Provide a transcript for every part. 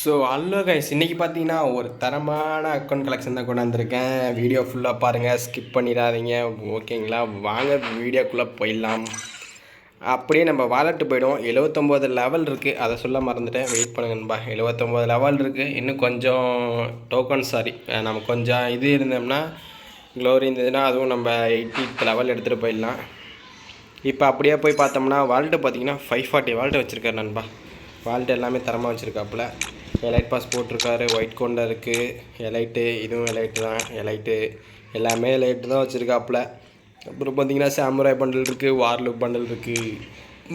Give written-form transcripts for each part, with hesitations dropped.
So hello guys, இன்றைக்கி பார்த்தீங்கன்னா ஒரு தரமான அக்கௌண்ட் கலெக்ஷன் தான் கொண்டாந்துருக்கேன். வீடியோ ஃபுல்லாக பாருங்கள், ஸ்கிப் பண்ணிடாதீங்க. ஓகேங்களா? வாங்க வீடியோக்குள்ளே போயிடலாம். அப்படியே நம்ம வாலெட்டு போய்டும். 79 லெவல் இருக்குது, அதை சொல்ல மறந்துட்டேன். வெயிட் பண்ணுங்கன்பா. 79 லெவல் இருக்குது. இன்னும் கொஞ்சம் டோக்கன் நம்ம கொஞ்சம் இது இருந்தோம்னா, க்ளோரி இருந்ததுன்னா அதுவும் நம்ம 80 லெவல் எடுத்துகிட்டு போயிடலாம். இப்போ அப்படியே போய் பார்த்தோம்னா வால்ட்டு பார்த்தீங்கன்னா 540 வால்ட்டு வச்சுருக்காரு நண்பா. வால்ட்டு எல்லாமே தரமாக வச்சுருக்காப்புல. எலைட் பாஸ் போட்டிருக்காரு, ஒயிட் கொண்டை இருக்குது, எலைட்டு, இதுவும் எலைட்டு தான். எலைட்டு எல்லாமே எலைட்டு தான் வச்சுருக்காப்புல. அப்புறம் பார்த்தீங்கன்னா சாமுராய் பண்டில் இருக்குது, வார்லுக் பண்டில் இருக்குது.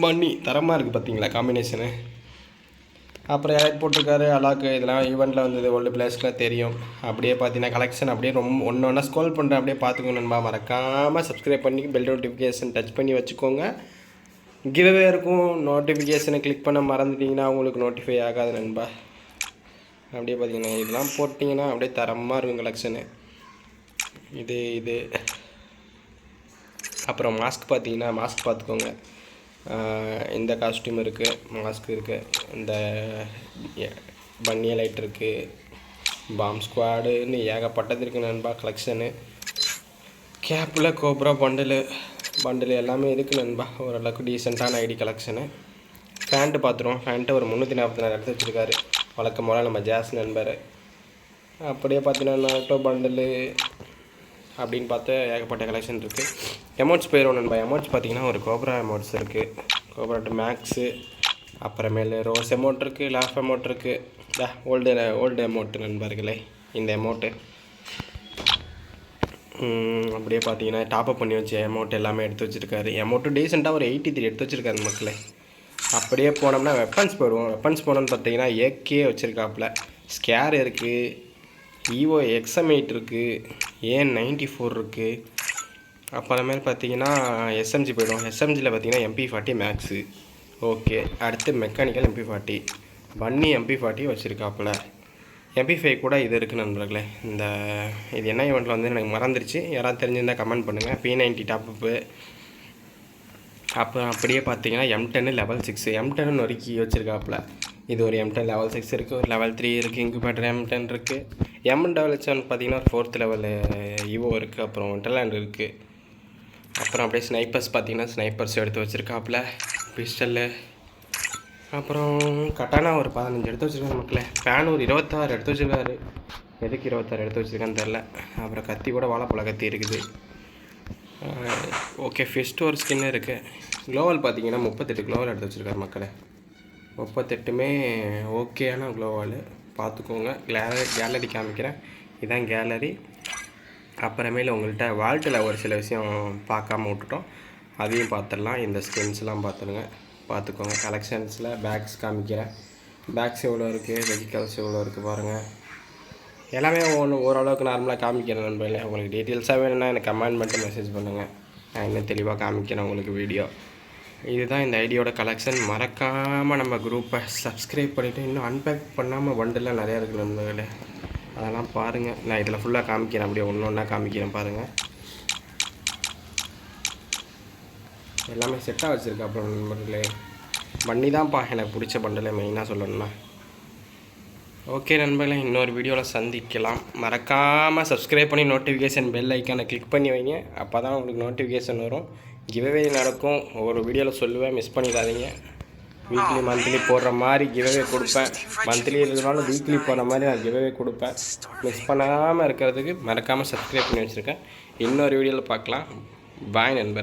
மணி தரமாக இருக்குது பார்த்தீங்களா காம்பினேஷனு. அப்புறம் எலைட் போட்டிருக்காரு, அலாக்கு. இதெல்லாம் ஈவெண்ட்டில் வந்தது, ஓல்டு பிளேயர்ஸ்க்குலாம் தெரியும். அப்படியே பார்த்தீங்கன்னா கலெக்ஷன் அப்படியே ரொம்ப ஒன்று ஒன்றா ஸ்க்ரோல் பண்ணுறேன். அப்படியே பார்த்துக்கோங்க நண்பா. மறக்காமல் சப்ஸ்கிரைப் பண்ணி பெல் நோட்டிஃபிகேஷன் டச் பண்ணி வச்சுக்கோங்க. கிவ்அவே இருக்கும். நோட்டிஃபிகேஷனை கிளிக் பண்ண மறந்துட்டிங்கன்னா உங்களுக்கு நோட்டிஃபை ஆகாது நண்பா. அப்படியே பார்த்தீங்கன்னா இதெல்லாம் போட்டிங்கன்னா அப்படியே தரமாக இருக்கும் கலெக்ஷனு. இது அப்புறம் மாஸ்க் பார்த்தீங்கன்னா மாஸ்க் பார்த்துக்கோங்க. இந்த காஸ்ட்யூம் இருக்குது, மாஸ்க் இருக்குது, இந்த பன்னிய லைட் இருக்குது, பாம் ஸ்குவாடுன்னு ஏகப்பட்டது இருக்குது நண்பா கலெக்ஷனு. கேப்பில் கோப்ரா பண்டில் எல்லாமே இருக்குது நண்பா. ஓரளவுக்கு டீசெண்டான ஐடி கலெக்ஷனு. ஃபேண்ட்டு பார்த்துருவோம். ஃபேண்ட்டு ஒரு 344 எடுத்து வச்சுருக்காரு. வழக்கம் போல் நம்ம ஜாஸ் நண்பர். அப்படியே பார்த்தீங்கன்னா நாட்டோ பண்டில் அப்படின்னு பார்த்து ஏகப்பட்ட கலெக்ஷன் இருக்குது. எமௌண்ட்ஸ் போயிடும் நண்பா. எமௌண்ட்ஸ் பார்த்தீங்கன்னா ஒரு கோப்ரா எமௌண்ட்ஸ் இருக்குது, கோப்ரா டு மேக்ஸு, அப்புறமேலு ரோஸ் எமௌண்ட் இருக்குது, லாஃப் எமௌண்ட் இருக்குது. ஓல்டு எமௌண்ட்டு நண்பர்களே இந்த எமௌண்ட்டு. அப்படியே பார்த்தீங்கன்னா டாப்அப் பண்ணி வச்ச எமௌண்ட் எல்லாமே எடுத்து வச்சுருக்காரு. எமௌண்ட்டு டீசெண்டாக ஒரு 83 எடுத்து வச்சுருக்காரு மக்களே. அப்படியே போனோம்னா வெப்பன்ஸ் போயிடுவோம். வெப்பன்ஸ் போனோம்னு பார்த்தீங்கன்னா ஏகே வச்சுருக்காப்புல, ஸ்கேர் இருக்குது, ஈவோ XM8 இருக்குது, AN94 இருக்குது. அப்புறமேல் பார்த்தீங்கன்னா எஸ்எம்ஜி போய்டும். எஸ்எம்ஜியில் பார்த்தீங்கன்னா MP40 மேக்ஸு. ஓகே, அடுத்து மெக்கானிக்கல் MP40, பன்னி MP40 வச்சுருக்காப்புல. MP5 கூட இது இருக்குது நண்பர்களே. இது என்ன ஈவெண்ட்டில் வந்து எனக்கு மறந்துருச்சு. யாராவது தெரிஞ்சிருந்தால் கமெண்ட் பண்ணுங்கள். P90 டாப்அப்பு. அப்புறம் அப்படியே பார்த்தீங்கன்னா M10 லெவல் 6, M10 நொறுக்கி வச்சுருக்காப்புல. இது ஒரு M10 லெவல் 6 இருக்குது, ஒரு லெவல் 3 இருக்குது, இன்குபேட்டர் M10 இருக்குது. M7 பார்த்தீங்கன்னா ஒரு 4th லெவல் ஈவோ இருக்குது, அப்புறம் இன்டர்லேண்ட் இருக்குது. அப்புறம் அப்படியே ஸ்னைப்பர்ஸ் பார்த்தீங்கன்னா ஸ்னைப்பர்ஸ் எடுத்து வச்சுருக்காப்புல, பிஸ்டல்லு. அப்புறம் கட்டானா ஒரு 15 எடுத்து வச்சுருக்காரு மக்களே. பேன் ஒரு 26 எடுத்து வச்சுருக்காரு. எதுக்கு 26 எடுத்து வச்சுருக்கான்னு தெரில. அப்புறம் கத்தி கூட வாழைப்பழ கத்தி இருக்குது. ஓகே, ஃபிஸ்ட் ஒரு ஸ்கின் இருக்குது. க்ளோவல் பார்த்தீங்கன்னா 38 க்ளோவல் எடுத்து வச்சுருக்காரு மக்களே. 38மே ஓகேயான க்ளோவால் பார்த்துக்கோங்க. கேலரி காமிக்கிறேன். இதுதான் கேலரி. அப்புறமேல உங்கள்கிட்ட வால்ட்டில் ஒரு சில விஷயம் பார்க்காம விட்டுட்டோம், அதையும் பார்த்துடலாம். இந்த ஸ்கின்ஸ்லாம் பார்த்துக்கோங்க. கலெக்ஷன்ஸில் பேக்ஸ் காமிக்கிறேன். பேக்ஸ் எவ்வளோ இருக்குது, வெஹிக்கல்ஸ் எவ்வளோ இருக்குது பாருங்கள். எல்லாமே ஓரளவுக்கு நார்மலாக காமிக்கிறேன் நண்பர்களே. உங்களுக்கு டீட்டெயில்ஸாக வேணும்னா எனக்கு கமெண்ட் பண்ணிட்டு மெசேஜ் பண்ணுங்கள். நான் இன்னும் தெளிவாக காமிக்கிறேன் உங்களுக்கு வீடியோ. இதுதான் இந்த ஐடியோட கலெக்ஷன். மறக்காமல் நம்ம குரூப்பை சப்ஸ்கிரைப் பண்ணிவிட்டு, இன்னும் அன்பேக் பண்ணாமல் பண்டெல்லாம் நிறையா இருக்குது நண்பர்களே. அதெல்லாம் பாருங்கள். நான் இதில் ஃபுல்லாக காமிக்கிறேன், அப்படியே ஒன்று ஒன்றா காமிக்கிறேன் பாருங்கள். எல்லாமே செட்டாக வச்சுருக்கேன். அப்புறம் நண்பர்களே பண்ணி தான்ப்பா எனக்கு பிடிச்ச பண்டலை மெயினாக சொல்லணும்னா. ஓகே நண்பர்களே, இன்னொரு வீடியோவில் சந்திக்கலாம். மறக்காமல் சப்ஸ்கிரைப் பண்ணி நோட்டிஃபிகேஷன் பெல் ஐக்கானை கிளிக் பண்ணி வைங்க. அப்போ தான் உங்களுக்கு நோட்டிஃபிகேஷன் வரும். கிவ்அவே நடக்கும், ஒவ்வொரு வீடியோவில் சொல்லுவேன், மிஸ் பண்ணிடாதீங்க. வீக்லி மந்த்லி போடுற மாதிரி கிவ்அவே கொடுப்பேன். மந்த்லி இருக்கிறனால வீக்லி போடுற மாதிரி நான் கிவ்அவே கொடுப்பேன். மிஸ் பண்ணாமல் இருக்கிறதுக்கு மறக்காமல் சப்ஸ்கிரைப் பண்ணி வச்சுருக்கேன். இன்னொரு வீடியோவில் பார்க்கலாம். பாய் நண்பர்.